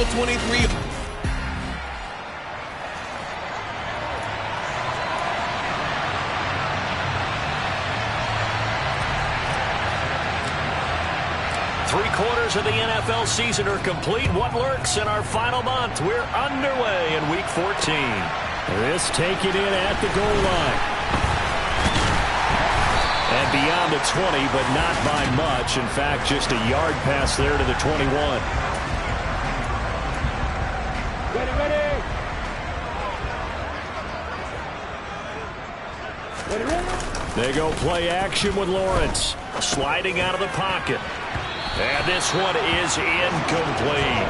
23. Three-quarters of the NFL season are complete. What lurks in our final month? We're underway in Week 14. This taken in at the goal line. And beyond the 20, but not by much. In fact, just a yard pass there to the 21. They go play action with Lawrence. Sliding out of the pocket. And this one is incomplete.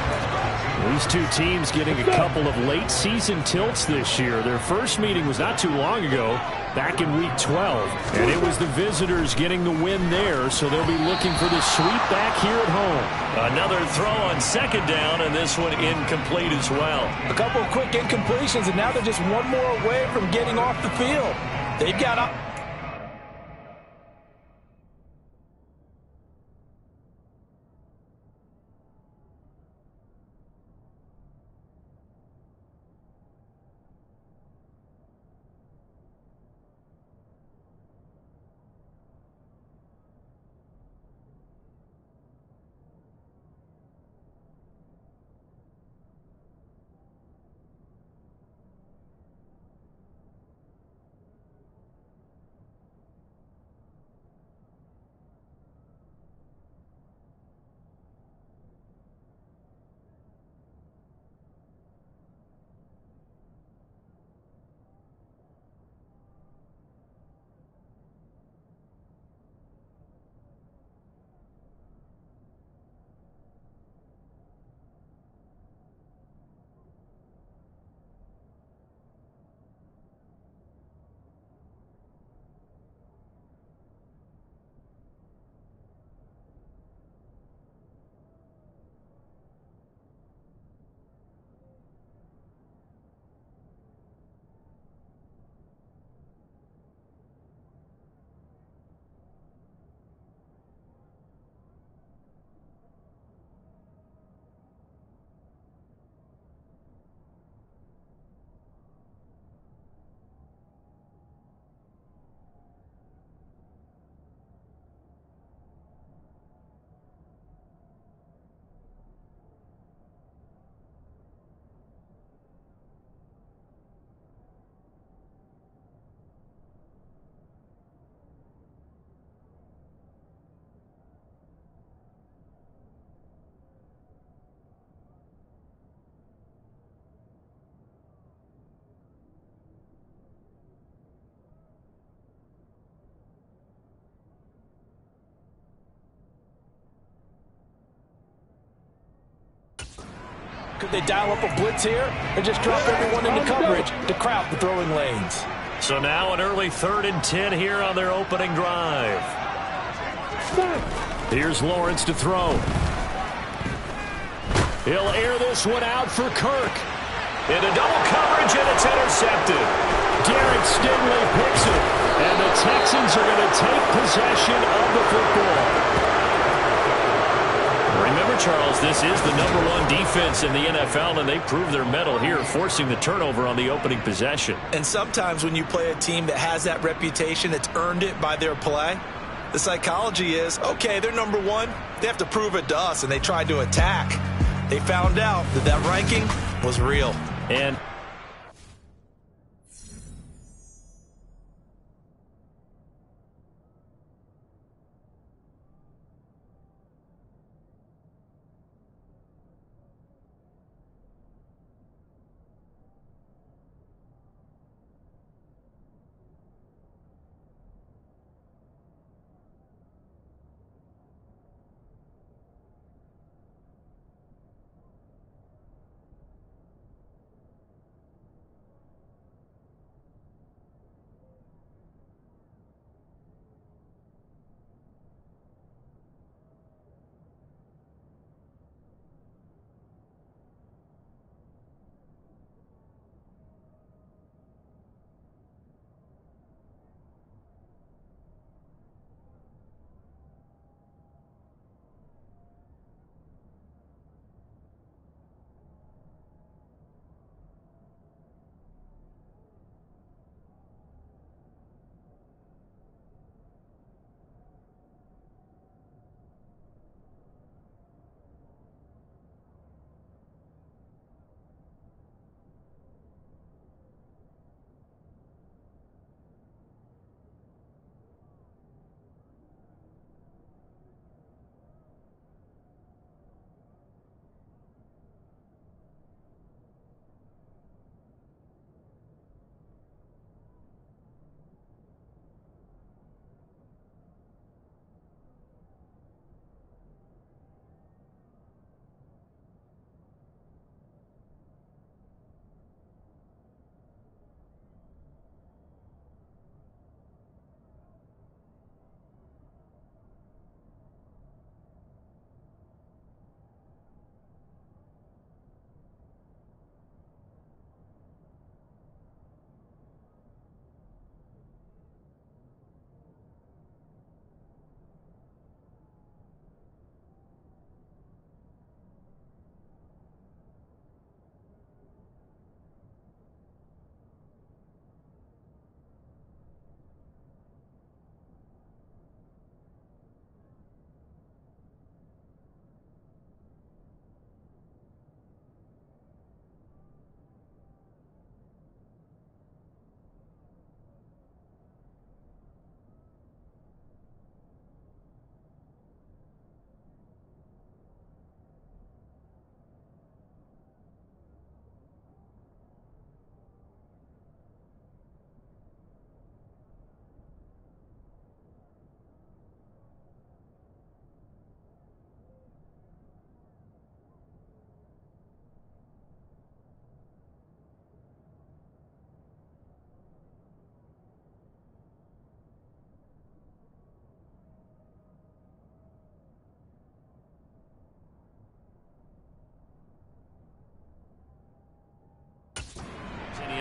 These two teams getting a couple of late season tilts this year. Their first meeting was not too long ago, back in Week 12. And it was the visitors getting the win there, so they'll be looking for the sweep back here at home. Another throw on second down, and this one incomplete as well. A couple of quick incompletions, and now they're just one more away from getting off the field. They've got up. Could they dial up a blitz here and just drop everyone into coverage to crowd the throwing lanes? So now an early 3rd and 10 here on their opening drive. Here's Lawrence to throw. He'll air this one out for Kirk. Into double coverage, and it's intercepted. Derek Stingley picks it, and the Texans are going to take possession of the football. Remember, Charles, this is the #1 defense in the NFL, and they proved their mettle here, forcing the turnover on the opening possession. And sometimes when you play a team that has that reputation, that's earned it by their play, the psychology is, okay, they're #1. They have to prove it to us, and they tried to attack. They found out that that ranking was real. And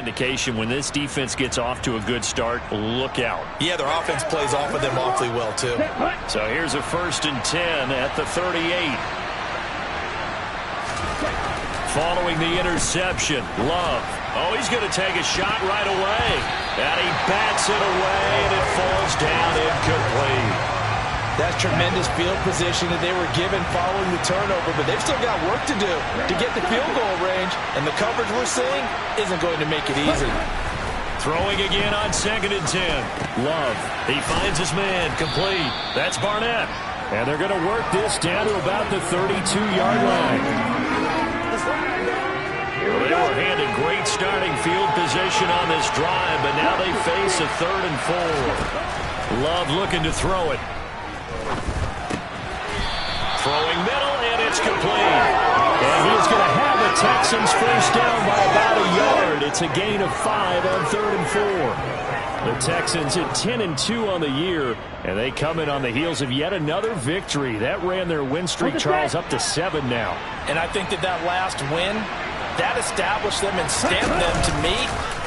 indication when this defense gets off to a good start, look out. Yeah, their offense plays off of them awfully well, too. So here's a 1st and 10 at the 38. Following the interception, Love. Oh, he's going to take a shot right away. And he bats it away, and it falls down incomplete. That's tremendous field position that they were given following the turnover, but they've still got work to do to get the field goal range, and the coverage we're seeing isn't going to make it easy. Throwing again on 2nd and 10. Love. He finds his man. Complete. That's Barnett. And they're going to work this down to about the 32-yard line. Well, they were handed great starting field position on this drive, but now they face a 3rd and 4. Love looking to throw it. Throwing middle, and it's complete. And he's going to have the Texans first down by about a yard. It's a gain of 5 on 3rd and 4. The Texans at 10-2 on the year, and they come in on the heels of yet another victory. That ran their win streak, Charles, up to 7 now. And I think that last win, that established them and stamped them to me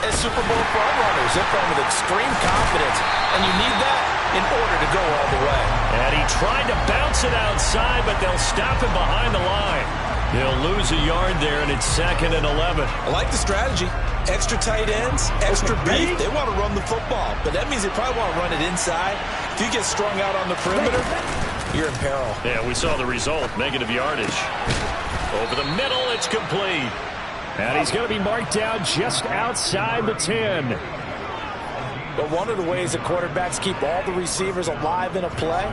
as Super Bowl frontrunners. They're playing with extreme confidence, and you need that in order to go all the way. And he tried to bounce it outside, but they'll stop him behind the line. They'll lose a yard there, and it's 2nd and 11. I like the strategy. Extra tight ends, extra beef. They want to run the football, but that means they probably want to run it inside. If you get strung out on the perimeter, you're in peril. Yeah, we saw the result, negative yardage. Over the middle, it's complete. And he's going to be marked down just outside the 10. But one of the ways that quarterbacks keep all the receivers alive in a play,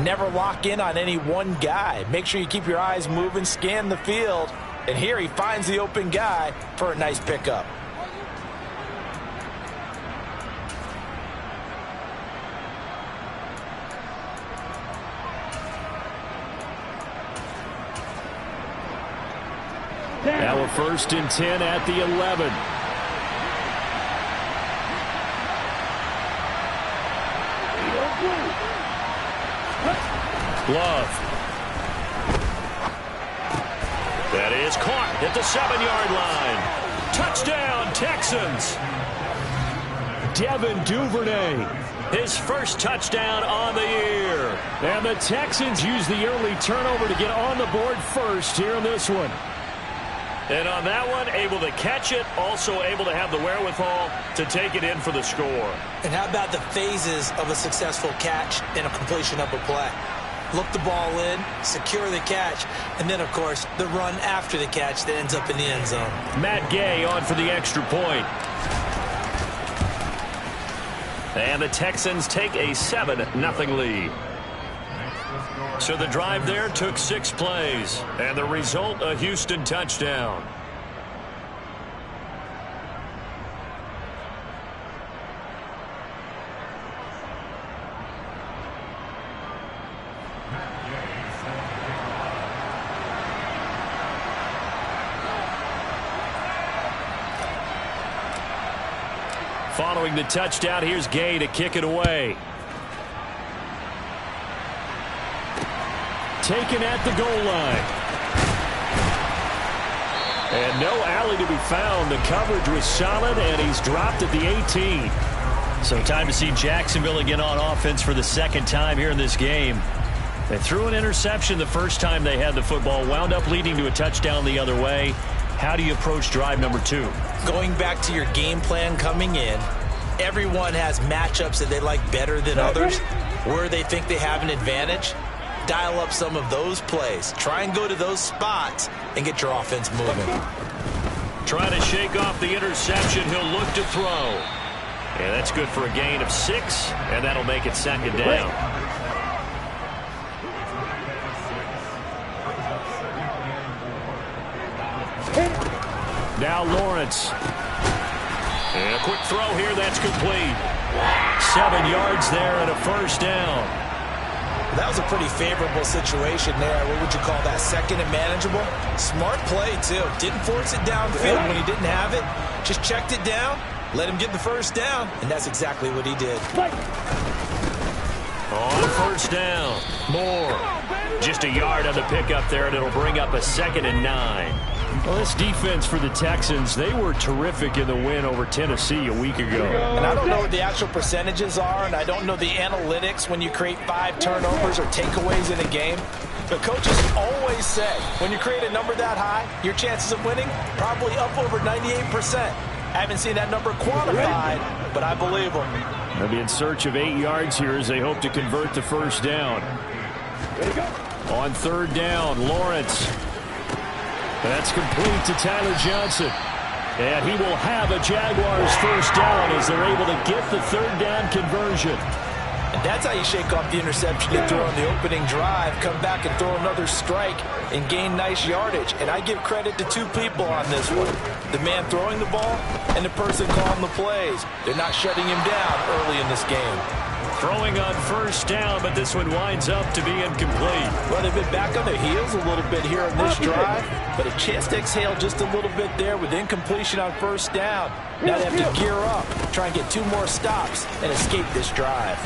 never lock in on any one guy. Make sure you keep your eyes moving, scan the field. And here he finds the open guy for a nice pickup. Now a 1st and 10 at the 11. Love. That is caught at the 7-yard line. Touchdown, Texans. Devin Duvernay, his first touchdown on the year. And the Texans use the early turnover to get on the board first here in this one. And on that one, able to catch it, also able to have the wherewithal to take it in for the score. And how about the phases of a successful catch and a completion of a play? Look the ball in, secure the catch, and then, of course, the run after the catch that ends up in the end zone. Matt Gay on for the extra point. And the Texans take a 7-0 lead. So the drive there took 6 plays, and the result, a Houston touchdown. Following the touchdown, here's Gay to kick it away. Taken at the goal line. And no alley to be found. The coverage was solid, and he's dropped at the 18. So time to see Jacksonville again on offense for the 2nd time here in this game. They threw an interception the first time they had the football, wound up leading to a touchdown the other way. How do you approach drive number 2? Going back to your game plan coming in, everyone has matchups that they like better than others, where they think they have an advantage. Dial up some of those plays. Try and go to those spots and get your offense moving. Trying to shake off the interception. He'll look to throw. And that's good for a gain of 6, and that'll make it 2nd down. Now Lawrence. And a quick throw here. That's complete. 7 yards there and a first down. That was a pretty favorable situation there. What would you call that? 2nd and manageable? Smart play, too. Didn't force it downfield when he didn't have it. Just checked it down, let him get the first down, and that's exactly what he did. On 1st down, Moore. Just a yard on the pickup there, and it'll bring up a 2nd and 9. Well, this defense for the Texans, they were terrific in the win over Tennessee a week ago. And I don't know what the actual percentages are, and I don't know the analytics when you create 5 turnovers or takeaways in a game. But coaches always say, when you create a number that high, your chances of winning probably up over 98%. I haven't seen that number quantified, but I believe them. They'll be in search of 8 yards here as they hope to convert the first down. On third down, Lawrence. That's complete to Tyler Johnson. And he will have a Jaguars first down as they're able to get the third down conversion. And that's how you shake off the interception you throw on the opening drive, come back and throw another strike and gain nice yardage. And I give credit to 2 people on this one. The man throwing the ball and the person calling the plays. They're not shutting him down early in this game. Throwing on first down, but this one winds up to be incomplete. Well, they've been back on their heels a little bit here in this drive, but a chance to exhale just a little bit there with incompletion on first down. Now they have to gear up, try and get 2 more stops, and escape this drive.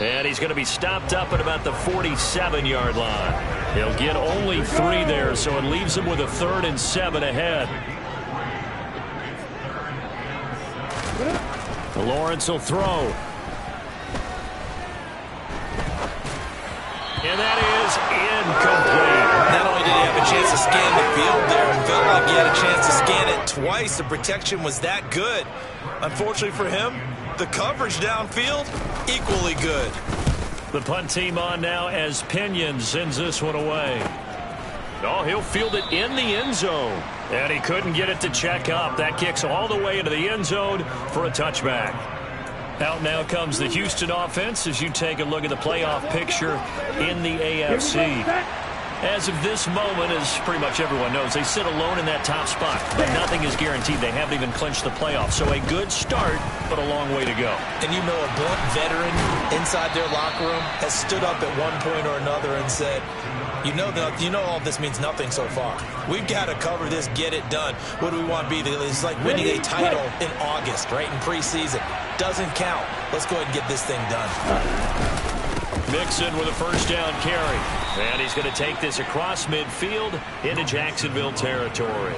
And he's going to be stopped up at about the 47-yard line. He'll get only 3 there, so it leaves him with a 3rd and 7 ahead. Lawrence will throw. And that is incomplete. Not only did he have a chance to scan the field there, it felt like he had a chance to scan it twice. The protection was that good. Unfortunately for him, the coverage downfield, equally good. The punt team on now as Pinion sends this one away. Oh, he'll field it in the end zone. And he couldn't get it to check up. That kicks all the way into the end zone for a touchback. Out now comes the Houston offense as you take a look at the playoff picture in the AFC. As of this moment, as pretty much everyone knows, they sit alone in that top spot. But nothing is guaranteed. They haven't even clinched the playoffs. So a good start, but a long way to go. And you know a blunt veteran inside their locker room has stood up at one point or another and said, you know all this means nothing so far. We've got to cover this, get it done. What do we want to be? It's like winning a title in August, right, in preseason. Doesn't count. Let's go ahead and get this thing done. Mixon with a first down carry. And he's going to take this across midfield into Jacksonville territory.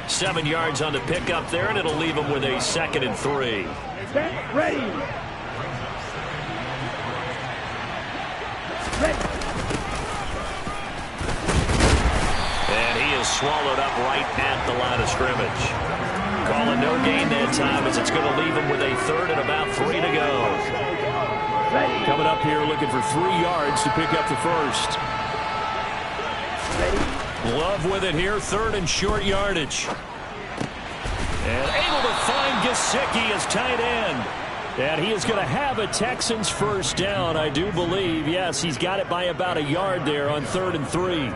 7 yards on the pickup there, and it'll leave him with a 2nd and 3. Ready. And he is swallowed up right at the line of scrimmage. Calling no gain that time as it's going to leave him with a 3rd and about 3 to go. Coming up here looking for 3 yards to pick up the first. Love with it here, 3rd and short yardage. And able to find Gesicki as tight end. And he is going to have a Texans first down, I do believe. Yes, he's got it by about a yard there on 3rd and 3.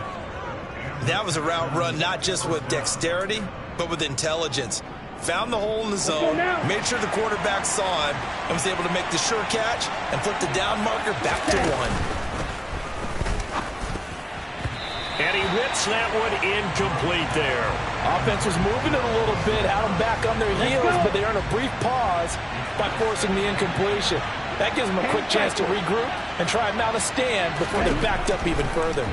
That was a route run not just with dexterity, but with intelligence. Found the hole in the zone, made sure the quarterback saw him, and was able to make the sure catch and flip the down marker back to 1. And he whips that one incomplete there. Offense was moving it a little bit, had them back on their heels, but they earned a brief pause by forcing the incompletion. That gives them a quick chance to regroup and try and mount a stand before they're backed up even further.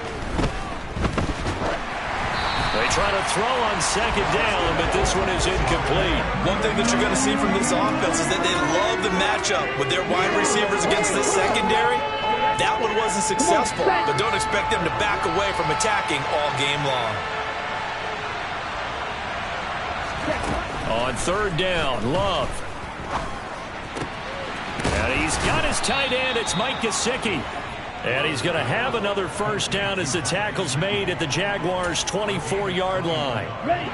They try to throw on 2nd down, but this one is incomplete. One thing that you're going to see from this offense is that they love the matchup with their wide receivers against this secondary. That one wasn't successful, but don't expect them to back away from attacking all game long. On 3rd down, Love. And he's got his tight end. It's Mike Gesicki. And he's going to have another first down as the tackle's made at the Jaguars' 24-yard line. Ready.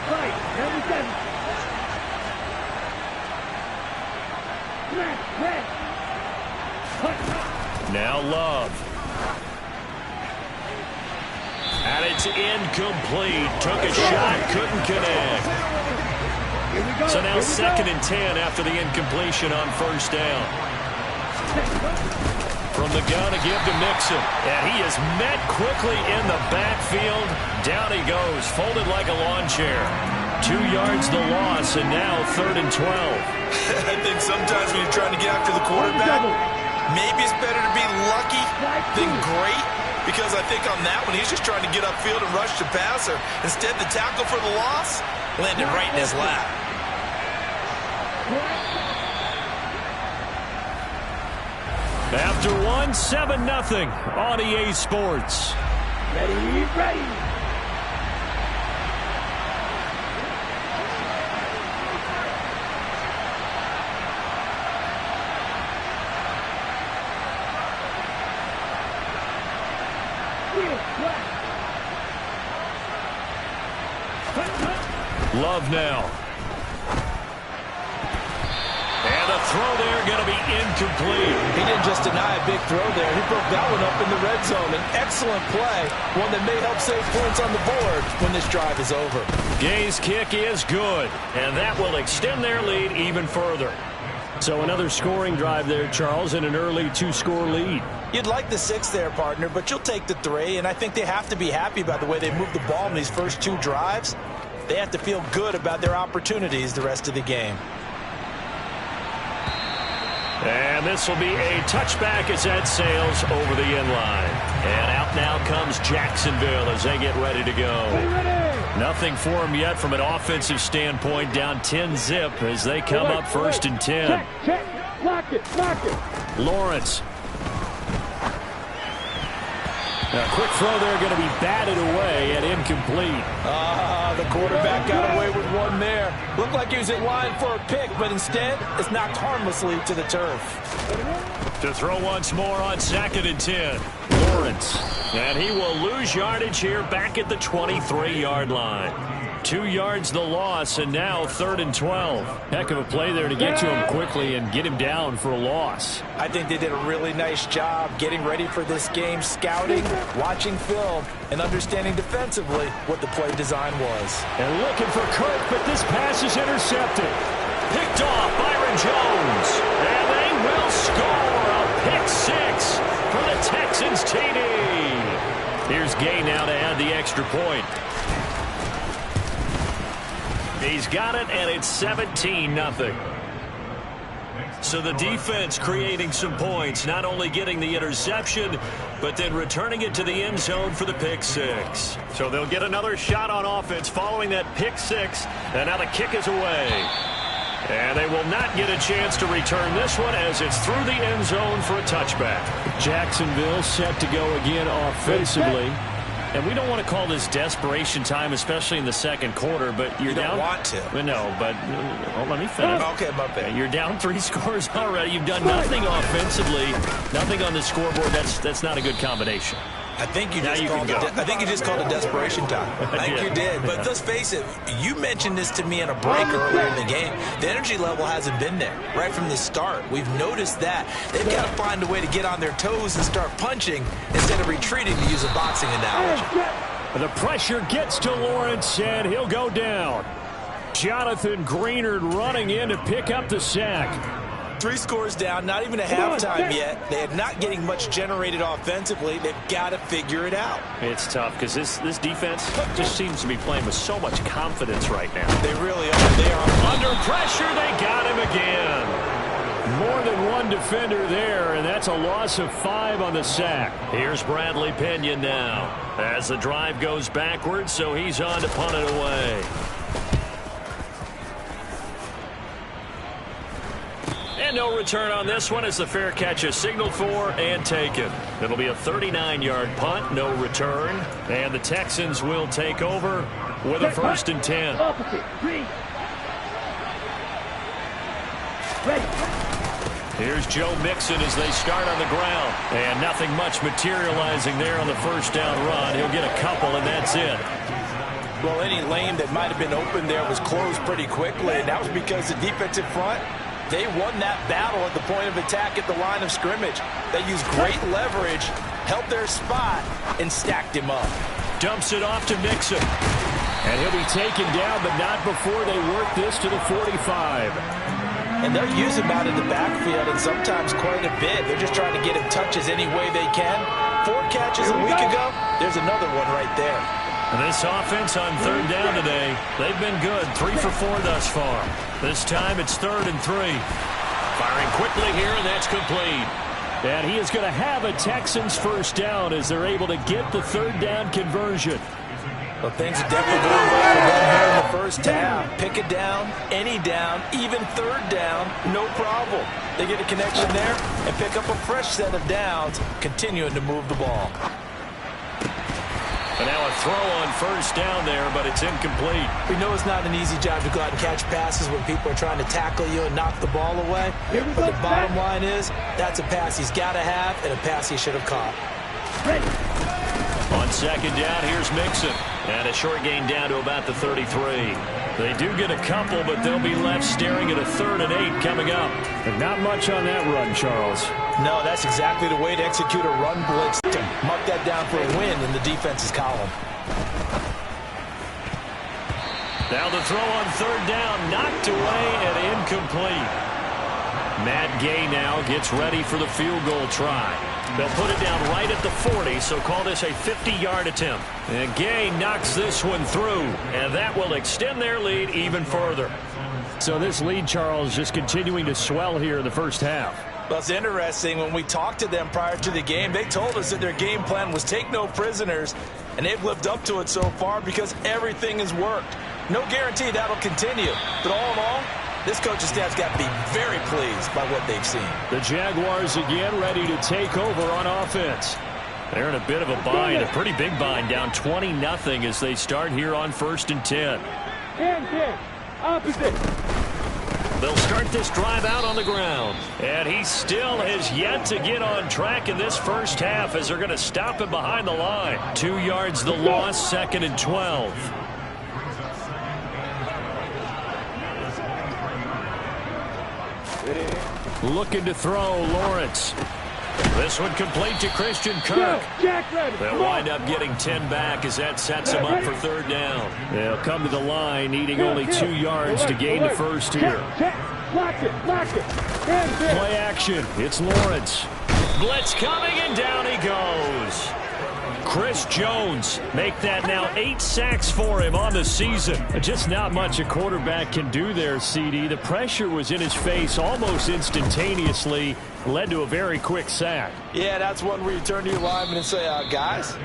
Right. Number 7. Red. Now Love. And it's incomplete. Took a shot, couldn't connect. So now 2nd and 10 after the incompletion on first down. From the gun to give to Mixon. And he is met quickly in the backfield. Down he goes, folded like a lawn chair. 2 yards the loss, and now 3rd and 12. I think sometimes when you're trying to get after the quarterback, maybe it's better to be lucky than great. because I think on that one, he's just trying to get upfield and rush the passer. Instead, the tackle for the loss landed right in his lap. After one, 7-0 on EA Sports. Ready, ready. Love now. And a throw there going to be incomplete. He didn't just deny a big throw there. He broke that one up in the red zone. An excellent play, one that may help save points on the board when this drive is over. Gay's kick is good, and that will extend their lead even further. So another scoring drive there, Charles, and an early 2-score lead. You'd like the 6 there, partner, but you'll take the 3, and I think they have to be happy about the way they moved the ball in these first 2 drives. They have to feel good about their opportunities the rest of the game. And this will be a touchback as that sails over the end line. And out now comes Jacksonville as they get ready to go. Nothing for them yet from an offensive standpoint, down 10-zip as they come up 1st and 10. Check. Lock it. Lawrence. A quick throw there going to be batted away and incomplete. The quarterback got away with one there. Looked like he was in line for a pick, but instead it's knocked harmlessly to the turf. To throw once more on 2nd and 10. Lawrence. And he will lose yardage here back at the 23-yard line. 2 yards the loss, and now 3rd and 12. Heck of a play there to get to him quickly and get him down for a loss. I think they did a really nice job getting ready for this game, scouting, watching film, and understanding defensively what the play design was. And looking for Kirk, but this pass is intercepted. Picked off Byron Jones. And they will score a pick 6 for the Texans TD. Here's Gay now to add the extra point. He's got it, and it's 17-0. So the defense creating some points, not only getting the interception, but then returning it to the end zone for the pick 6. So they'll get another shot on offense following that pick 6, and now the kick is away. And they will not get a chance to return this one as it's through the end zone for a touchback. Jacksonville set to go again offensively. And we don't want to call this desperation time, especially in the second quarter, but you're down. You don't want to. No, but let me finish. Okay, my bad. You're down 3 scores already. You've done nothing offensively, nothing on the scoreboard. That's not a good combination. I think you just called it desperation time. I think you did. But let's face it, you mentioned this to me in a break earlier in the game. The energy level hasn't been there right from the start. We've noticed that. They've got to find a way to get on their toes and start punching instead of retreating, to use a boxing analogy. The pressure gets to Lawrence, and he'll go down. Jonathan Greenard running in to pick up the sack. 3 scores down, not even a halftime yet. They are not getting much generated offensively. They've got to figure it out. It's tough because this defense just seems to be playing with so much confidence right now. They really are. They are under pressure. They got him again. More than one defender there, and that's a loss of 5 on the sack. Here's Bradley Pinion now as the drive goes backwards, so he's on to punt it away. And no return on this one as the fair catch is signaled for and taken. It'll be a 39-yard punt, no return. And the Texans will take over with a 1st and 10. Here's Joe Mixon as they start on the ground. And nothing much materializing there on the 1st down run. He'll get a couple, and that's it. Well, any lane that might have been open there was closed pretty quickly, and that was because the defensive front, they won that battle at the point of attack at the line of scrimmage. They used great leverage, held their spot, and stacked him up. Dumps it off to Mixon. And he'll be taken down, but not before they work this to the 45. And they'll use him out in the backfield, and sometimes quite a bit. They're just trying to get him touches any way they can. 4 catches a week ago. There's another one right there. This offense on 3rd down today, they've been good. 3 for 4 thus far. This time it's 3rd and 3. Firing quickly here, and that's complete. And he is going to have a Texans first down as they're able to get the third down conversion. Well, things are definitely going well for them here in the first half. Pick it down, any down, even third down, no problem. They get a connection there and pick up a fresh set of downs, continuing to move the ball. And now a throw on first down there, but it's incomplete. We know it's not an easy job to go out and catch passes when people are trying to tackle you and knock the ball away. But the bottom line is, that's a pass he's got to have and a pass he should have caught. Ready. On second down, here's Mixon. And a short gain down to about the 33. They do get a couple, but they'll be left staring at a 3rd and 8 coming up. And not much on that run, Charles. No, that's exactly the way to execute a run blitz. To mark that down for a win in the defense's column. Now the throw on 3rd down, knocked away and incomplete. Matt Gay now gets ready for the field goal try. They'll put it down right at the 40, so call this a 50-yard attempt. And Gay knocks this one through, and that will extend their lead even further. So this lead, Charles, just continuing to swell here in the first half. Well, it's interesting. When we talked to them prior to the game, they told us that their game plan was take no prisoners, and they've lived up to it so far because everything has worked. No guarantee that'll continue, but all in all, this coaching staff's got to be very pleased by what they've seen. The Jaguars again ready to take over on offense. They're in a bit of a bind, a pretty big bind, down 20-0 as they start here on 1st and 10. Hand, opposite. They'll start this drive out on the ground. And he still has yet to get on track in this first half as they're going to stop him behind the line. 2 yards the loss, 2nd and 12. Looking to throw, Lawrence. This one complete to Christian Kirk. They'll wind up getting 10 back as that sets them up for 3rd down. They'll come to the line, needing only 2 yards to gain the first here. Lock it. Play action. It's Lawrence. Blitz coming, and down he goes. Chris Jones make that now 8 sacks for him on the season. Just not much a quarterback can do there, CD. The pressure was in his face almost instantaneously, led to a very quick sack. Yeah, that's one where you turn to your lineman and say, guys,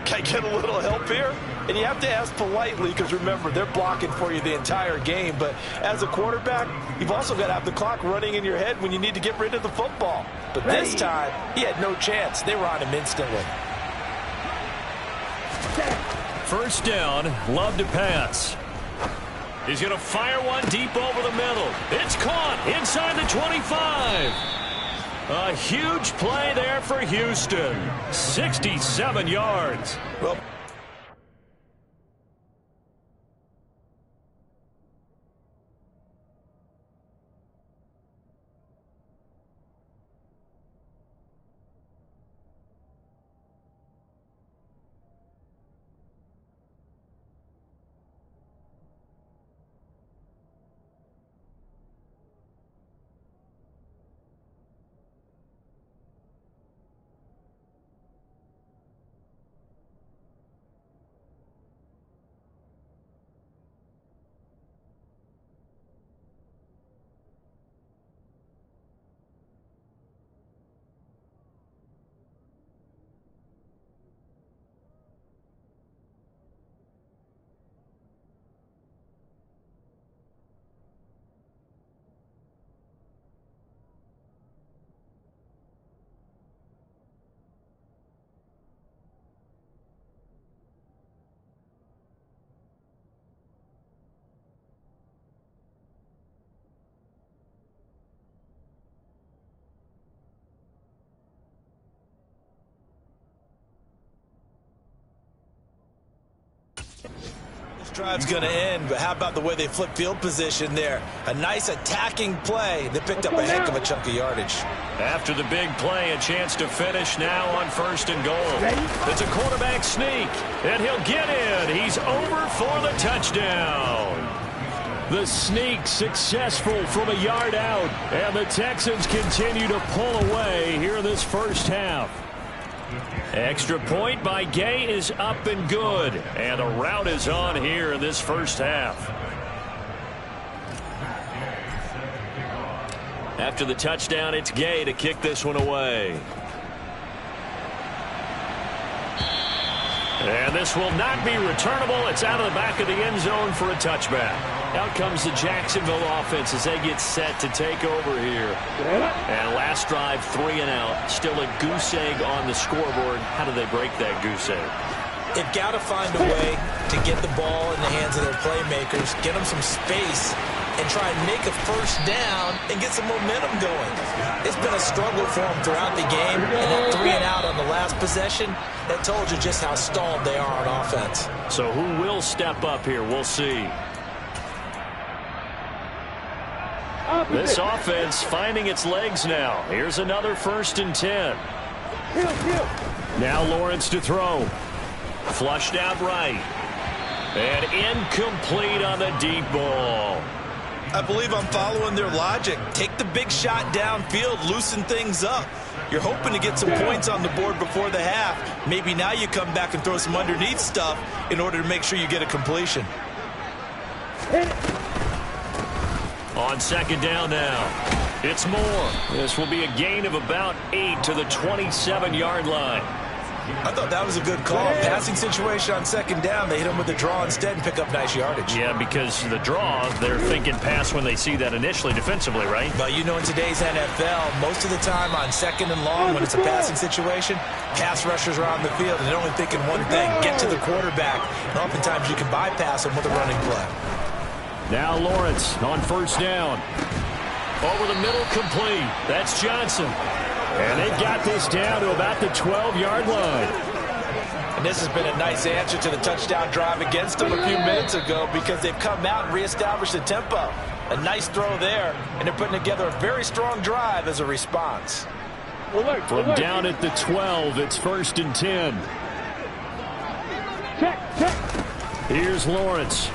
can I get a little help here? And you have to ask politely because, remember, they're blocking for you the entire game. But as a quarterback, you've also got to have the clock running in your head when you need to get rid of the football. But this time, he had no chance. They were on him instantly. First down, Love to pass. He's going to fire one deep over the middle. It's caught inside the 25. A huge play there for Houston. 67 yards. Well, drive's going to end, but how about the way they flip field position there? A nice attacking play that picked up a heck of a chunk of yardage. After the big play, a chance to finish now on 1st and goal. It's a quarterback sneak, and he'll get in. He's over for the touchdown. The sneak successful from a yard out, and the Texans continue to pull away here in this first half. Extra point by Gay is up and good, and a rout is on here in this first half. After the touchdown, it's Gay to kick this one away. And this will not be returnable. It's out of the back of the end zone for a touchback. Out comes the Jacksonville offense as they get set to take over here. And last drive, 3 and out. Still a goose egg on the scoreboard. How do they break that goose egg? They've got to find a way to get the ball in the hands of their playmakers, get them some space, and try and make a first down and get some momentum going. It's been a struggle for them throughout the game, and that 3 and out on the last possession, that told you just how stalled they are on offense. So who will step up here? We'll see. This offense finding its legs now. Here's another 1st and 10. Now Lawrence to throw. Flushed out right. And incomplete on the deep ball. I believe I'm following their logic. Take the big shot downfield, loosen things up. You're hoping to get some points on the board before the half. Maybe now you come back and throw some underneath stuff in order to make sure you get a completion. On 2nd down now. It's Moore. This will be a gain of about 8 to the 27-yard line. I thought that was a good call. Passing situation on 2nd down. They hit him with the draw instead and pick up nice yardage. Yeah, because the draw, they're thinking pass when they see that initially defensively, right? But you know, in today's NFL, most of the time on 2nd and long, when it's a passing situation, pass rushers are on the field and they're only thinking one thing, get to the quarterback. And oftentimes you can bypass them with a running play. Now Lawrence on 1st down. Over the middle, complete. That's Johnson. And they've got this down to about the 12-yard line. And this has been a nice answer to the touchdown drive against them a few minutes ago because they've come out and reestablished the tempo. A nice throw there, and they're putting together a very strong drive as a response. From down at the 12, it's 1st and 10. Here's Lawrence.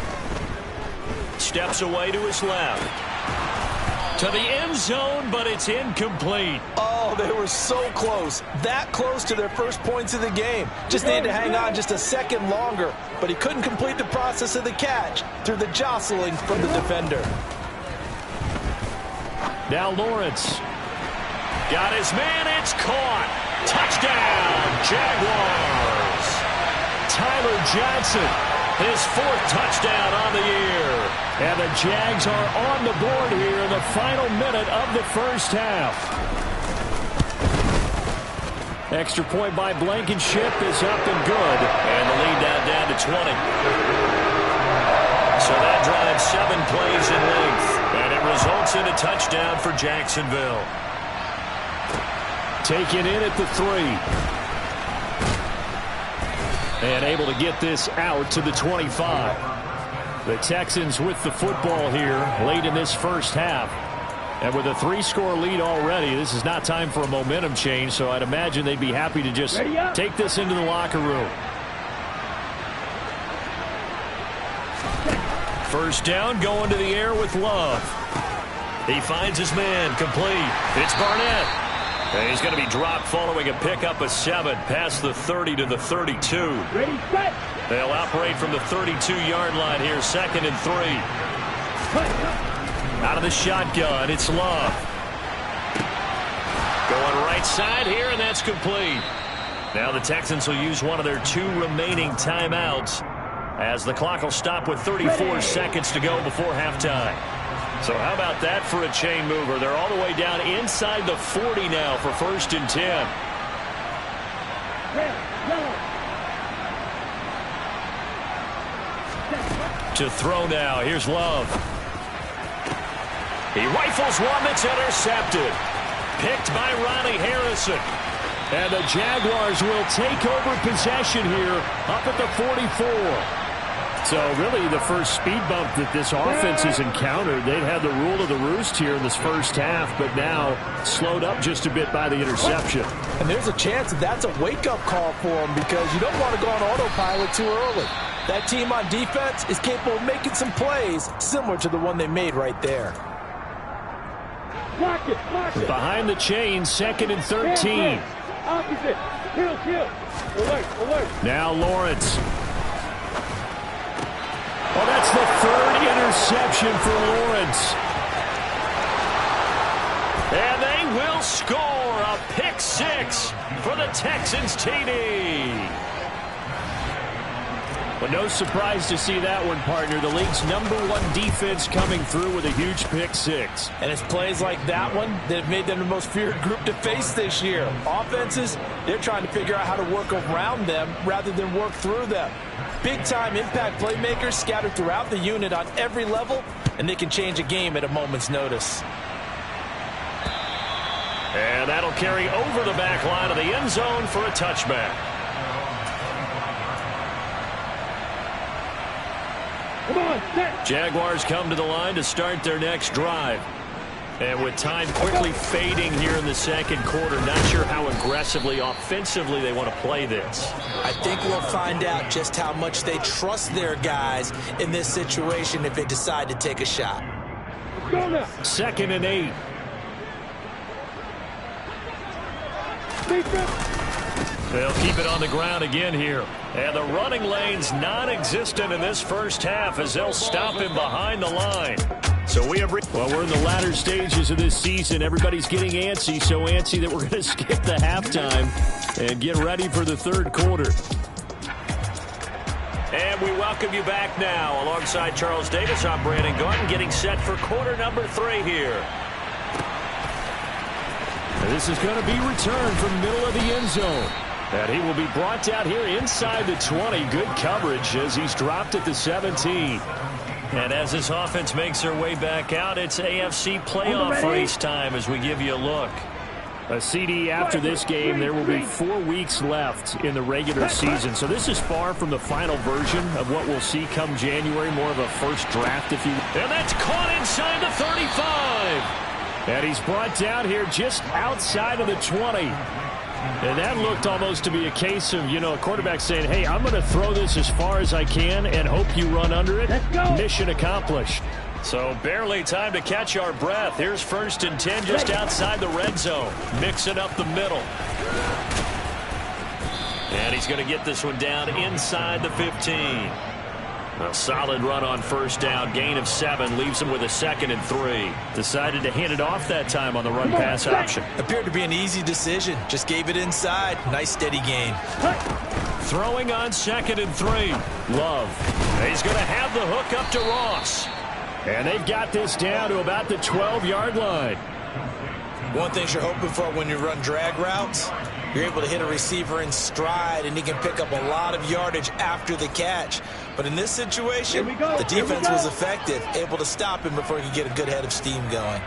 Steps away to his left. To the end zone, but it's incomplete. Oh, they were so close. That close to their first points of the game. Just needed to hang on just a second longer, but he couldn't complete the process of the catch through the jostling from the defender. Now Lawrence. Got his man, it's caught. Touchdown, Jaguars. Tyler Johnson, his 4th touchdown on the year. And the Jags are on the board here in the final minute of the first half. Extra point by Blankenship is up and good. And the lead now down to 20. So that drives 7 plays in length. And it results in a touchdown for Jacksonville. Taken in at the 3. And able to get this out to the 25. The Texans with the football here late in this first half. And with a 3-score lead already, this is not time for a momentum change, so I'd imagine they'd be happy to just take this into the locker room. 1st down, going to the air with Love. He finds his man, complete. It's Barnett. And he's going to be dropped following a pickup of 7 past the 30 to the 32. Ready, set. They'll operate from the 32-yard line here, 2nd and 3. Out of the shotgun, it's Love. Going right side here, and that's complete. Now the Texans will use one of their 2 remaining timeouts as the clock will stop with 34 seconds to go before halftime. So how about that for a chain mover? They're all the way down inside the 40 now for 1st and 10. To throw now. Here's Love. He rifles one that's intercepted. Picked by Ronnie Harrison. And the Jaguars will take over possession here up at the 44. So really the first speed bump that this offense has encountered. They've had the rule of the roost here in this first half, but now slowed up just a bit by the interception. And there's a chance that that's a wake-up call for them because you don't want to go on autopilot too early. That team on defense is capable of making some plays similar to the one they made right there. Block it, block it. Behind the chain, 2nd and 13. Opposite. Heel. Alert. Now Lawrence. Oh, that's the 3rd interception for Lawrence. will score a pick six for the Texans TD. But no surprise to see that one, partner. The league's #1 defense coming through with a huge pick six. And it's plays like that one that have made them the most feared group to face this year. Offenses, they're trying to figure out how to work around them rather than work through them. Big-time impact playmakers scattered throughout the unit on every level, and they can change a game at a moment's notice. And that'll carry over the back line of the end zone for a touchback. Come on, set. Jaguars come to the line to start their next drive. And with time quickly fading here in the second quarter, not sure how aggressively, offensively they want to play this. I think we'll find out just how much they trust their guys in this situation if they decide to take a shot. Let's go now. 2nd and 8. Defense. They'll keep it on the ground again here. And the running lane's non-existent in this first half as they'll stop him behind the line. So we have... Well, we're in the latter stages of this season. Everybody's getting antsy, so antsy that we're going to skip the halftime and get ready for the third quarter. And we welcome you back now. Alongside Charles Davis, I'm Brandon Garden, getting set for quarter number 3 here. And this is going to be returned from the middle of the end zone. And he will be brought down here inside the 20. Good coverage as he's dropped at the 17. And as this offense makes their way back out, it's AFC playoff race time as we give you a look. A CD after this game. There will be 4 weeks left in the regular season. So this is far from the final version of what we'll see come January. More of a first draft, if you will. And that's caught inside the 35. And he's brought down here just outside of the 20. And that looked almost to be a case of, you know, a quarterback saying, hey, I'm going to throw this as far as I can and hope you run under it. Let's go. Mission accomplished. So barely time to catch our breath. Here's 1st and 10 just outside the red zone. Mixing up the middle. And he's going to get this one down inside the 15. A solid run on first down. Gain of 7 leaves him with a 2nd and 3. Decided to hand it off that time on the run-pass option. Appeared to be an easy decision. Just gave it inside. Nice steady gain. Throwing on 2nd and 3. Love. He's going to have the hook up to Ross. And they've got this down to about the 12-yard line. One thing you're hoping for when you run drag routes, you're able to hit a receiver in stride, and he can pick up a lot of yardage after the catch. But in this situation, the defense was effective, able to stop him before he could get a good head of steam going.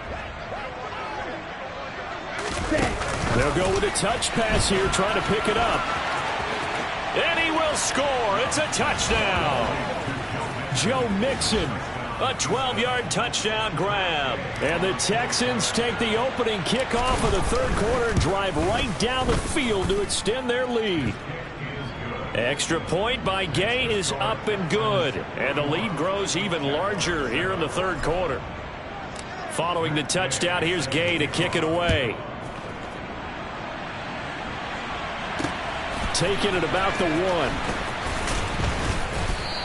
They'll go with a touch pass here, trying to pick it up. And he will score. It's a touchdown. Joe Mixon. A 12-yard touchdown grab. And the Texans take the opening kickoff of the third quarter and drive right down the field to extend their lead. Extra point by Gay is up and good. And the lead grows even larger here in the third quarter. Following the touchdown, here's Gay to kick it away. Taking it about the 1.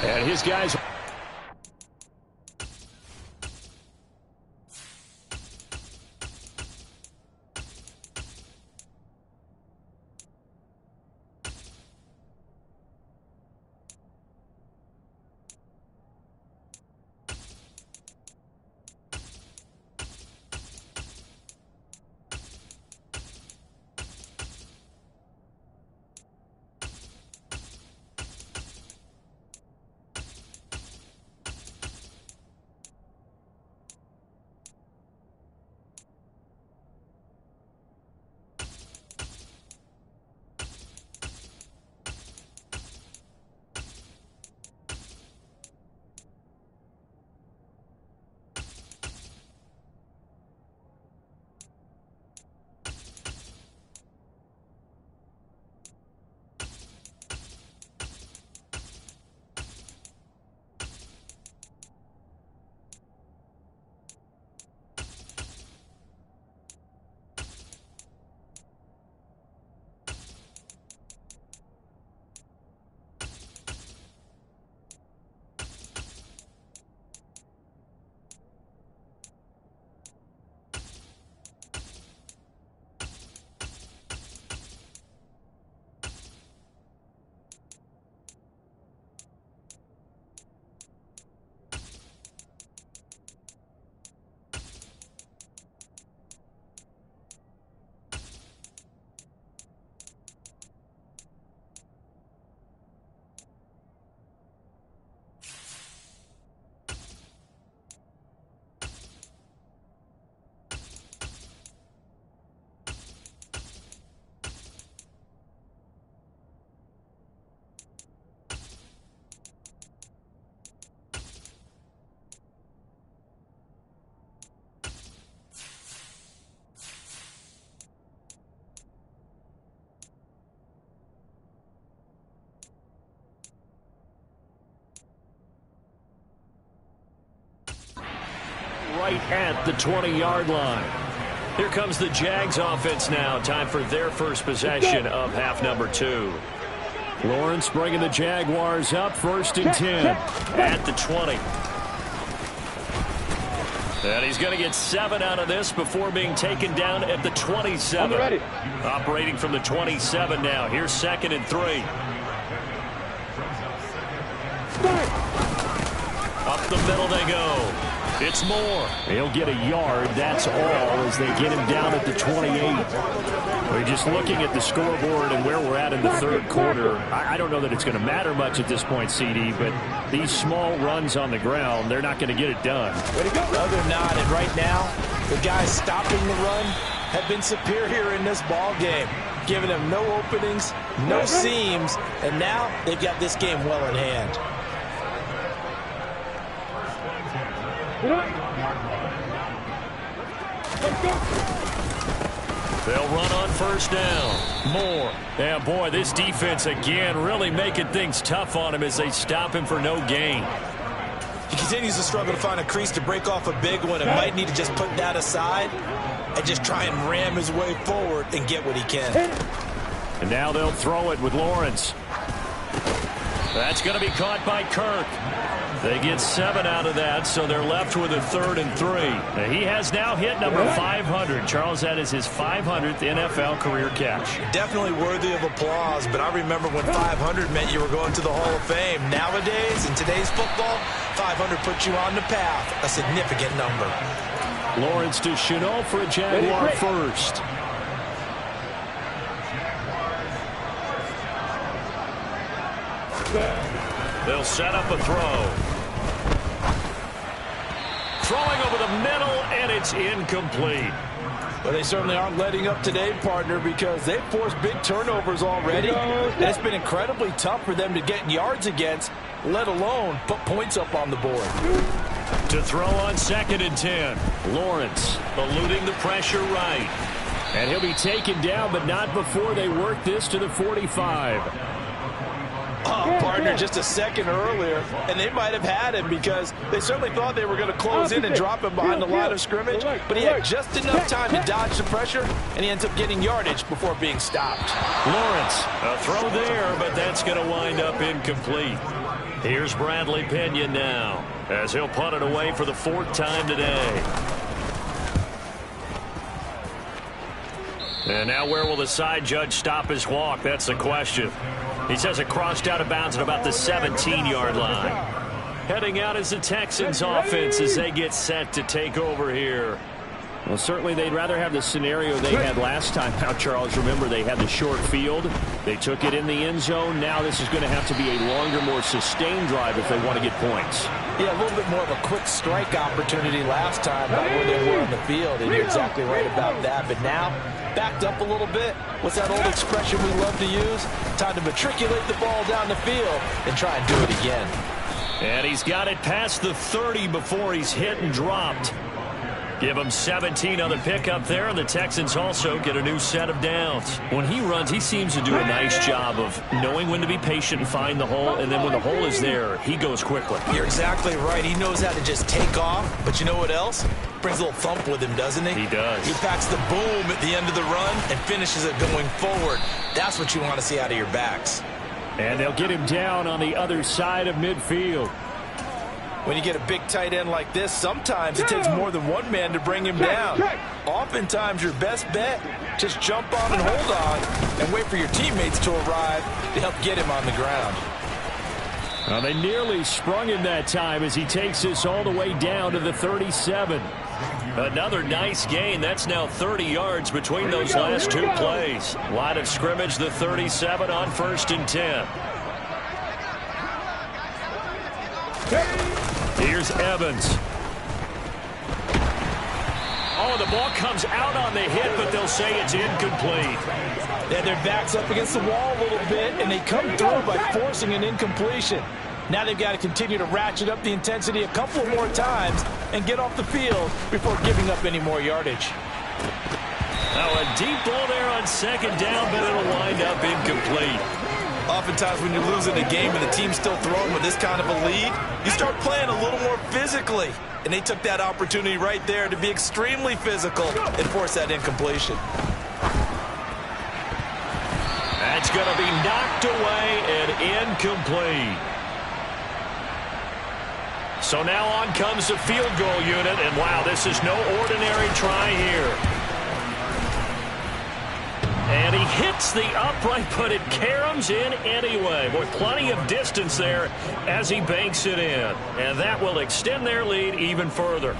And his guys... right at the 20-yard line. Here comes the Jags offense now. Time for their first possession of half number 2. Lawrence bringing the Jaguars up, 1st and 10. At the 20. And he's going to get 7 out of this before being taken down at the 27. Ready. Operating from the 27 now. Here's 2nd and 3. Up the middle they go. It's Moore. He'll get a yard, that's all, as they get him down at the 28. We're just looking at the scoreboard and where we're at in the third quarter. I don't know that it's going to matter much at this point, CD, but these small runs on the ground, they're not going to get it done. Way to go. No, they're not. And right now, the guys stopping the run have been superior in this ball game, giving them no openings, no seams, and now they've got this game well in hand. They'll run on 1st down. Moore. Yeah, boy, this defense again really making things tough on him as they stop him for no gain. He continues to struggle to find a crease to break off a big one and might need to just put that aside and just try and ram his way forward and get what he can. And now they'll throw it with Lawrence. That's going to be caught by Kirk. They get 7 out of that, so they're left with a 3rd and 3. Now, he has now hit number 500. Charles, that is his 500th NFL career catch. Definitely worthy of applause, but I remember when 500 meant you were going to the Hall of Fame. Nowadays, in today's football, 500 puts you on the path, a significant number. Lawrence to Chenault for a Jaguar first. They'll set up a throw. Throwing over the middle, and it's incomplete. Well, they certainly aren't letting up today, partner, because they've forced big turnovers already. And it's been incredibly tough for them to get yards against, let alone put points up on the board. To throw on 2nd and 10. Lawrence eluding the pressure right. And he'll be taken down, but not before they work this to the 45. Oh, partner, just a second earlier, and they might have had him because they certainly thought they were going to close in and drop him behind the line of scrimmage, but he had just enough time to dodge the pressure, and he ends up getting yardage before being stopped. Lawrence, a throw there, but that's going to wind up incomplete. Here's Bradley Pinion now, as he'll punt it away for the 4th time today. And now where will the side judge stop his walk? That's the question. He says it crossed out of bounds at about the 17-yard line. Heading out is the Texans offense as they get set to take over here. Well, certainly they'd rather have the scenario they had last time out, Charles. Remember, they had the short field. They took it in the end zone. Now this is going to have to be a longer, more sustained drive if they want to get points. Yeah, a little bit more of a quick strike opportunity last time about where they were on the field, and you're exactly right about that. But now, backed up a little bit. What's that old expression we love to use? Time to matriculate the ball down the field and try and do it again. And he's got it past the 30 before he's hit and dropped. Give him 17 on the pickup there, and the Texans also get a new set of downs. When he runs, he seems to do a nice job of knowing when to be patient and find the hole, and then when the hole is there, he goes quickly. You're exactly right. He knows how to just take off, but you know what else? Brings a little thump with him, doesn't he? He does. He packs the boom at the end of the run and finishes it going forward. That's what you want to see out of your backs. And they'll get him down on the other side of midfield. When you get a big tight end like this, sometimes it takes more than one man to bring him down. Oftentimes, your best bet, just jump on and hold on and wait for your teammates to arrive to help get him on the ground. Well, they nearly sprung him that time as he takes this all the way down to the 37. Another nice gain. That's now 30 yards between those last two plays. Line of scrimmage, the 37 on 1st and 10. Here's Evans. Oh, the ball comes out on the hit, but they'll say it's incomplete. Yeah, their back's up against the wall a little bit, and they come through by forcing an incompletion. Now they've got to continue to ratchet up the intensity a couple more times and get off the field before giving up any more yardage. Now a deep ball there on 2nd down, but it'll wind up incomplete. Oftentimes when you're losing a game and the team's still throwing with this kind of a lead, you start playing a little more physical. physically. And they took that opportunity right there to be extremely physical and force that incompletion. That's going to be knocked away and incomplete. So now on comes the field goal unit, and wow, this is no ordinary try here. And he hits the upright, but it caroms in anyway. Boy, plenty of distance there as he banks it in. And that will extend their lead even further.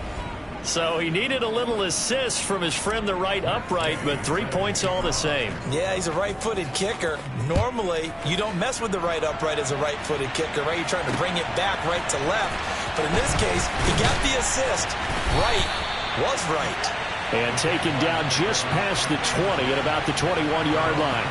So he needed a little assist from his friend the right upright, but 3 points all the same. Yeah, he's a right-footed kicker. Normally, you don't mess with the right upright as a right-footed kicker, right? You're trying to bring it back right to left. But in this case, he got the assist. Right was right. And taken down just past the 20 at about the 21-yard line.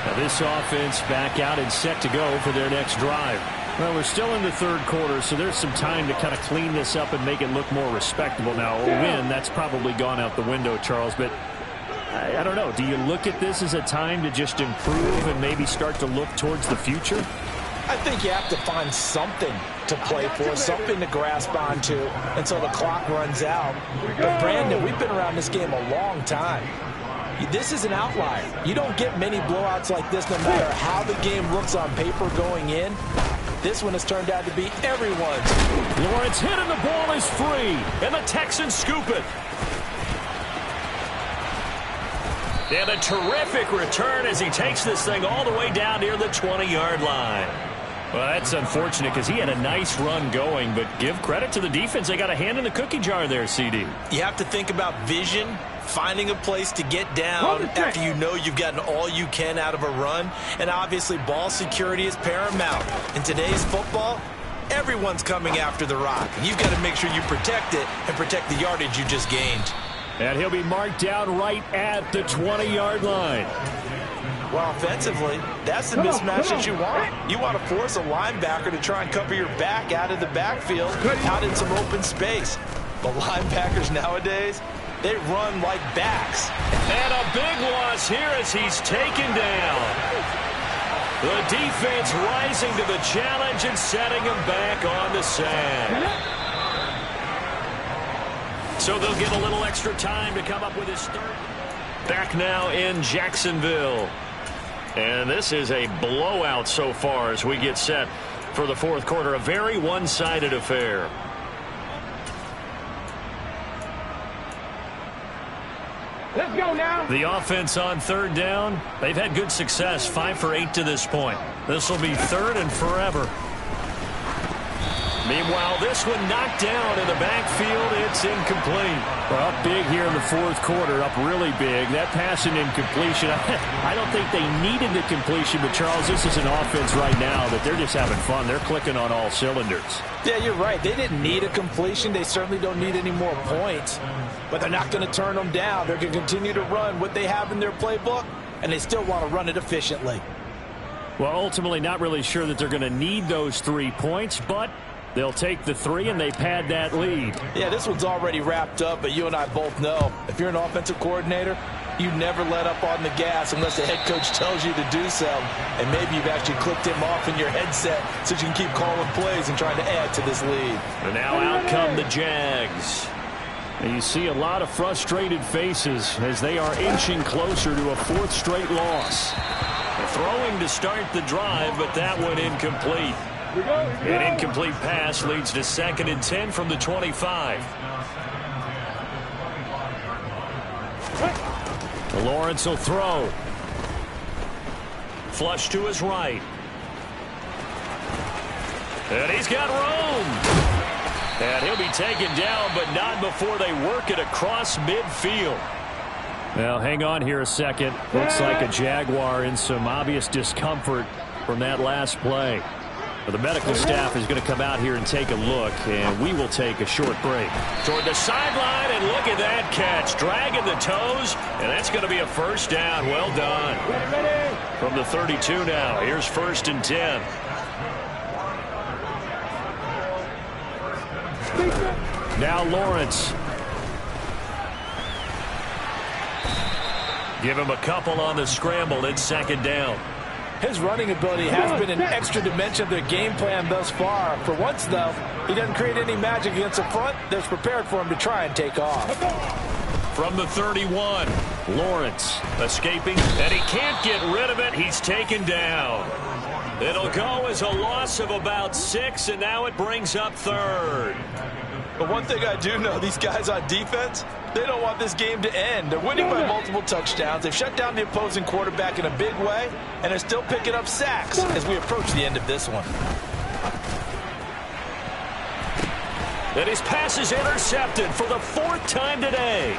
Now this offense back out and set to go for their next drive. Well, we're still in the third quarter, so there's some time to kind of clean this up and make it look more respectable. Now, a win, that's probably gone out the window, Charles, but I don't know. Do you look at this as a time to just improve and maybe start to look towards the future? I think you have to find something to play for, something to grasp onto until the clock runs out. But, Brandon, we've been around this game a long time. This is an outlier. You don't get many blowouts like this no matter how the game looks on paper going in. This one has turned out to be everyone's. Lawrence hit and the ball is free. And the Texans scoop it. And a terrific return as he takes this thing all the way down near the 20-yard line. Well, that's unfortunate because he had a nice run going, but give credit to the defense. They got a hand in the cookie jar there, CD. You have to think about vision, finding a place to get down after you know you've gotten all you can out of a run. And obviously, ball security is paramount. In today's football, everyone's coming after the rock. You've got to make sure you protect it and protect the yardage you just gained. And he'll be marked down right at the 20-yard line. Well, offensively, that's the mismatch that you want. You want to force a linebacker to try and cover your back out of the backfield, out in some open space. But linebackers nowadays, they run like backs. And a big loss here as he's taken down. The defense rising to the challenge and setting him back on the sand. So they'll get a little extra time to come up with his third. Back now in Jacksonville. And this is a blowout so far as we get set for the fourth quarter. A very one-sided affair. Let's go now. The offense on third down. They've had good success, 5 for 8 to this point. This will be third and forever. Meanwhile, this one knocked down in the backfield. It's incomplete. Well, up big here in the fourth quarter, up really big. That pass and incompletion, I don't think they needed the completion, but, Charles, this is an offense right now that they're just having fun. They're clicking on all cylinders. Yeah, you're right. They didn't need a completion. They certainly don't need any more points. But they're not going to turn them down. They're going to continue to run what they have in their playbook, and they still want to run it efficiently. Well, ultimately, not really sure that they're going to need those 3 points, but they'll take the 3 and they pad that lead. Yeah, this one's already wrapped up, but you and I both know if you're an offensive coordinator, you never let up on the gas unless the head coach tells you to do so. And maybe you've actually clicked him off in your headset so you can keep calling plays and trying to add to this lead. And now out come the Jags. And you see a lot of frustrated faces as they are inching closer to a 4th straight loss. Throwing to start the drive, but that one incomplete. An incomplete pass leads to 2nd and 10 from the 25. Lawrence will throw. Flush to his right. And he's got room. And he'll be taken down, but not before they work it across midfield. Well, hang on here a second. Looks like a Jaguar in some obvious discomfort from that last play. Well, the medical staff is going to come out here and take a look, and we will take a short break. Toward the sideline, and look at that catch. Dragging the toes, and that's going to be a first down. Well done. From the 32 now, here's 1st and 10. Now Lawrence. Give him a couple on the scramble. It's 2nd down. His running ability has been an extra dimension of their game plan thus far. For once, though, he doesn't create any magic against the front that's prepared for him to try and take off. From the 31, Lawrence escaping, and he can't get rid of it. He's taken down. It'll go as a loss of about 6, and now it brings up 3rd. But one thing I do know, these guys on defense, they don't want this game to end. They're winning by multiple touchdowns. They've shut down the opposing quarterback in a big way, and they're still picking up sacks as we approach the end of this one. And his pass is intercepted for the 4th time today.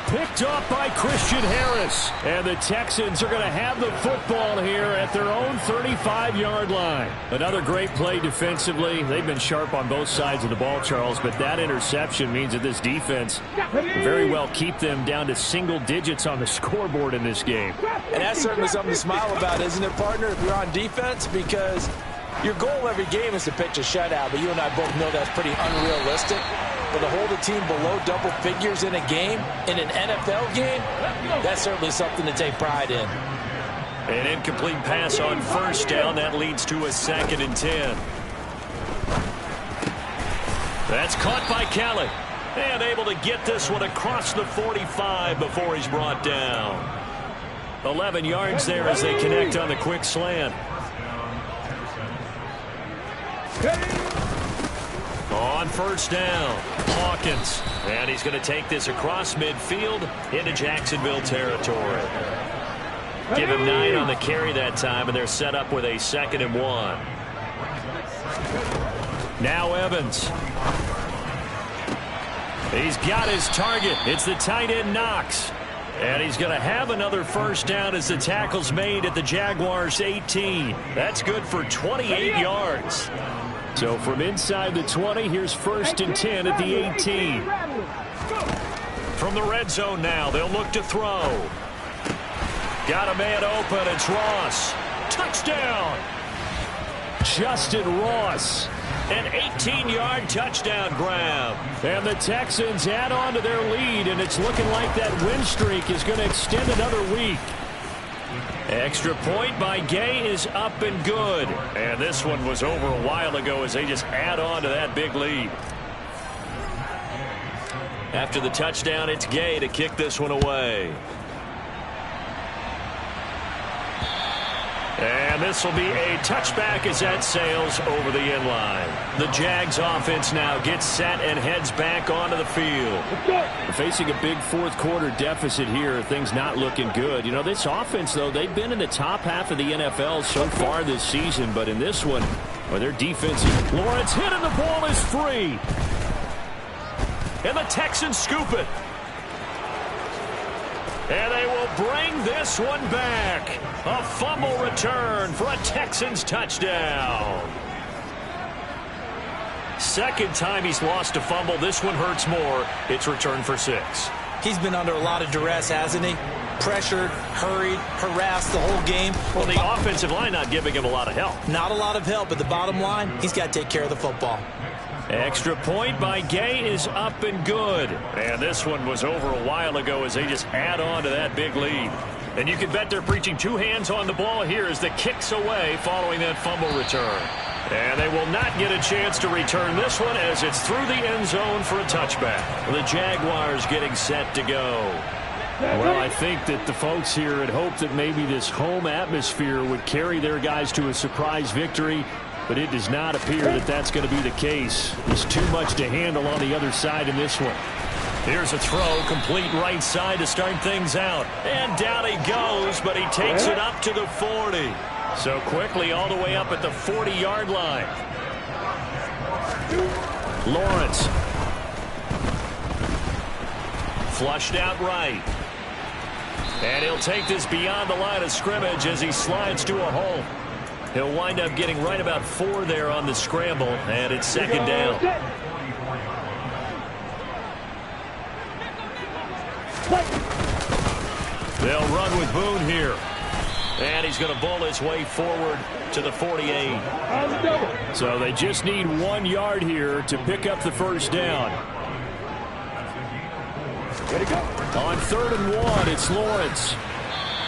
Picked off by Christian Harris. And the Texans are going to have the football here at their own 35-yard line. Another great play defensively. They've been sharp on both sides of the ball, Charles, but that interception means that this defense will very well keep them down to single digits on the scoreboard in this game. And that's certainly something to smile about, isn't it, partner, if you're on defense? Because your goal every game is to pitch a shutout, but you and I both know that's pretty unrealistic. But to hold a team below double figures in a game, in an NFL game, that's certainly something to take pride in. An incomplete pass on 1st down. That leads to a 2nd and 10. That's caught by Kelly. And able to get this one across the 45 before he's brought down. 11 yards there as they connect on the quick slant. On 1st down, Hawkins. And he's going to take this across midfield into Jacksonville territory. Give him 9 on the carry that time, and they're set up with a 2nd and 1. Now Evans. He's got his target. It's the tight end Knox. And he's going to have another 1st down as the tackle's made at the Jaguars' 18. That's good for 28 yards. So from inside the 20, here's 1st and 10 at the 18. From the red zone now, they'll look to throw. Got a man open. It's Ross. Touchdown. Justin Ross. An 18-yard touchdown grab. And the Texans add on to their lead, and it's looking like that win streak is going to extend another week. Extra point by Gay is up and good. And this one was over a while ago as they just add on to that big lead. After the touchdown, it's Gay to kick this one away. And this will be a touchback as that sails over the end line. The Jags offense now gets set and heads back onto the field. We're facing a big 4th quarter deficit here. Things not looking good. You know, this offense, though, they've been in the top half of the NFL so far this season. But in this one, well, their defense, Lawrence hit and the ball is free. And the Texans scoop it. And they will bring this one back. A fumble return for a Texans touchdown. 2nd time he's lost a fumble. This one hurts more. It's returned for 6. He's been under a lot of duress, hasn't he? Pressured, hurried, harassed the whole game. Well, the offensive line not giving him a lot of help. Not a lot of help, but the bottom line, he's got to take care of the football. Extra point by Gay is up and good. And this one was over a while ago as they just add on to that big lead. And you can bet they're preaching 2 hands on the ball here as the kick's away following that fumble return. And they will not get a chance to return this one as it's through the end zone for a touchback. The Jaguars getting set to go. Well, I think that the folks here had hoped that maybe this home atmosphere would carry their guys to a surprise victory. But it does not appear that that's going to be the case. There's too much to handle on the other side in this one. Here's a throw, complete right side to start things out. And down he goes, but he takes it up to the 40. So quickly all the way up at the 40-yard line. Lawrence. Flushed out right. And he'll take this beyond the line of scrimmage as he slides to a hole. He'll wind up getting right about 4 there on the scramble, and it's 2nd down. They'll run with Boone here. And he's going to bowl his way forward to the 48. So they just need 1 yard here to pick up the 1st down. On 3rd and 1, it's Lawrence.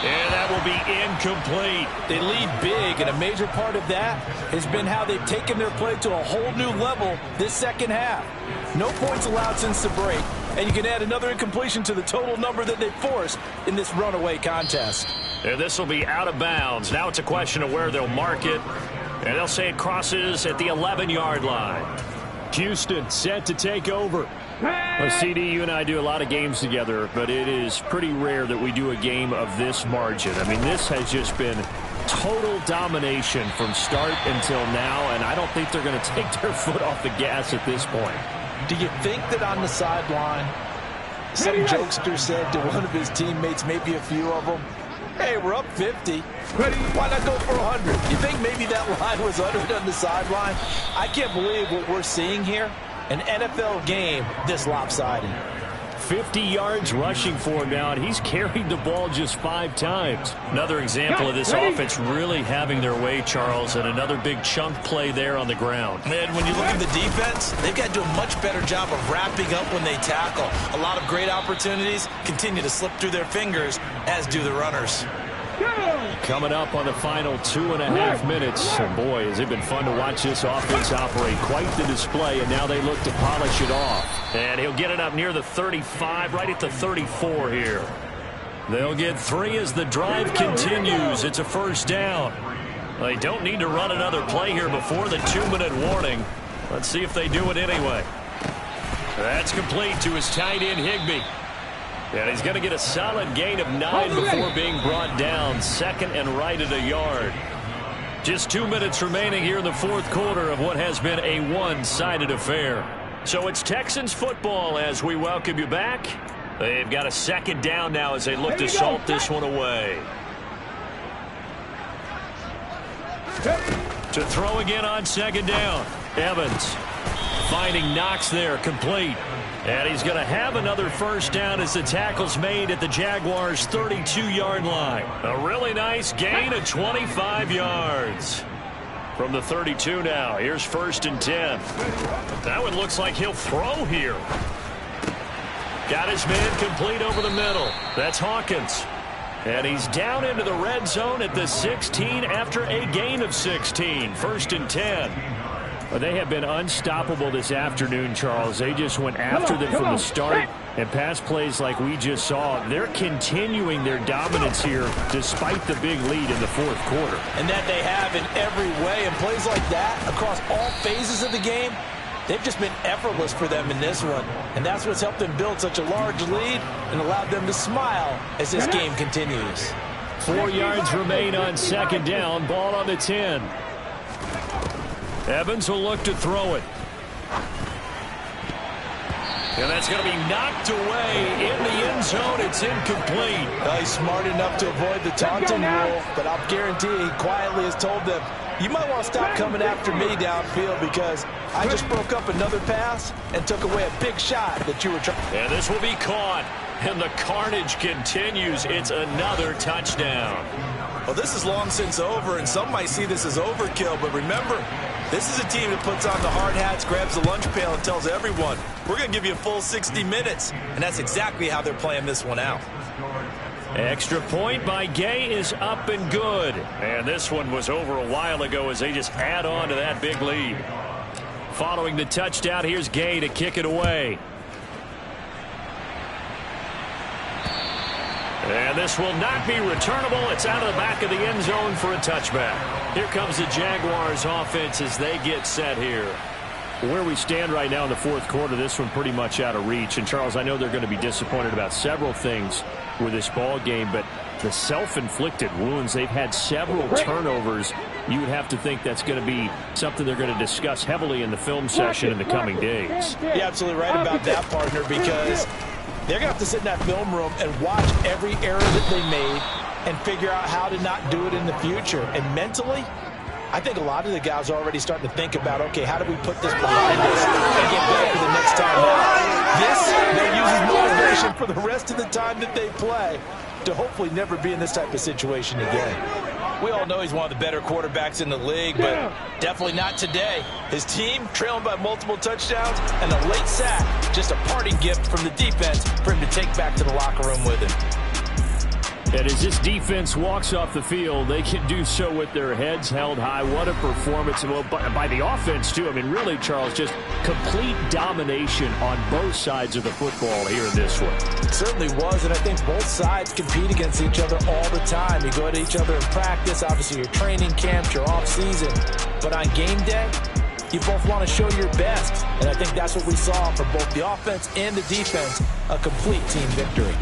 And that will be incomplete. They lead big, and a major part of that has been how they've taken their play to a whole new level this second half. No points allowed since the break, and you can add another incompletion to the total number that they forced in this runaway contest. And this will be out of bounds. Now it's a question of where they'll mark it, and they'll say it crosses at the 11-yard line. Houston set to take over. Well, CD, you and I do a lot of games together, but it is pretty rare that we do a game of this margin. I mean, this has just been total domination from start until now, and I don't think they're going to take their foot off the gas at this point. Do you think that on the sideline, some jokester said to one of his teammates, maybe a few of them, hey, we're up 50. Why not go for 100? You think maybe that line was uttered on the sideline? I can't believe what we're seeing here. An NFL game this lopsided. 50 yards rushing for him now, and he's carried the ball just 5 times. Another example of this offense really having their way, Charles, and another big chunk play there on the ground. And when you look at the defense, they've got to do a much better job of wrapping up when they tackle. A lot of great opportunities continue to slip through their fingers, as do the runners. Coming up on the final 2.5 minutes. And boy, has it been fun to watch this offense operate. Quite the display, and now they look to polish it off. And he'll get it up near the 35, right at the 34 here. They'll get 3 as the drive continues. It's a first down. They don't need to run another play here before the 2-minute warning. Let's see if they do it anyway. That's complete to his tight end, Higbee. And he's going to get a solid gain of 9 before being brought down. Second and right at a yard. Just 2 minutes remaining here in the fourth quarter of what has been a one-sided affair. So it's Texans football as we welcome you back. They've got a second down now as they look to salt this one away. To throw again on second down. Evans finding Knox there, complete. And he's going to have another first down as the tackle's made at the Jaguars' 32-yard line. A really nice gain of 25 yards. From the 32 now, here's 1st and 10. That one looks like he'll throw here. Got his man complete over the middle. That's Hawkins. And he's down into the red zone at the 16 after a gain of 16. 1st and 10. Well, they have been unstoppable this afternoon, Charles. They just went after them from the start, and pass plays like we just saw, they're continuing their dominance here despite the big lead in the fourth quarter. And that they have in every way, and plays like that across all phases of the game, they've just been effortless for them in this one. And that's what's helped them build such a large lead and allowed them to smile as this game continues. 4 yards remain on second down, ball on the 10. Evans will look to throw it. And that's going to be knocked away in the end zone. It's incomplete. He's smart enough to avoid the taunting rule, but I'll guarantee he quietly has told them, you might want to stop coming after me downfield because I just broke up another pass and took away a big shot that you were trying. And this will be caught. And the carnage continues. It's another touchdown. Well, this is long since over, and some might see this as overkill, but remember, this is a team that puts on the hard hats, grabs the lunch pail, and tells everyone, we're going to give you a full 60 minutes. And that's exactly how they're playing this one out. Extra point by Gay is up and good. And this one was over a while ago as they just add on to that big lead. Following the touchdown, here's Gay to kick it away. And this will not be returnable. It's out of the back of the end zone for a touchback. Here comes the Jaguars offense as they get set here. Where we stand right now in the fourth quarter, this one pretty much out of reach. And, Charles, I know they're going to be disappointed about several things with this ball game, but the self-inflicted wounds, they've had several turnovers. You would have to think that's going to be something they're going to discuss heavily in the film session in the coming days. You're absolutely right about that, partner, because they're going to have to sit in that film room and watch every error that they made and figure out how to not do it in the future. And mentally, I think a lot of the guys are already starting to think about, okay, how do we put this behind us and get better for the next time out? This, they'll use as motivation for the rest of the time that they play to hopefully never be in this type of situation again. We all know he's one of the better quarterbacks in the league, but definitely not today. His team trailing by multiple touchdowns and a late sack, just a parting gift from the defense for him to take back to the locker room with him. And as this defense walks off the field, they can do so with their heads held high. What a performance. Well, by the offense, too. I mean, really, Charles, just complete domination on both sides of the football here in this one. It certainly was, and I think both sides compete against each other all the time. You go to each other in practice, obviously your training camp, your off-season. But on game day, you both want to show your best. And I think that's what we saw from both the offense and the defense, a complete team victory.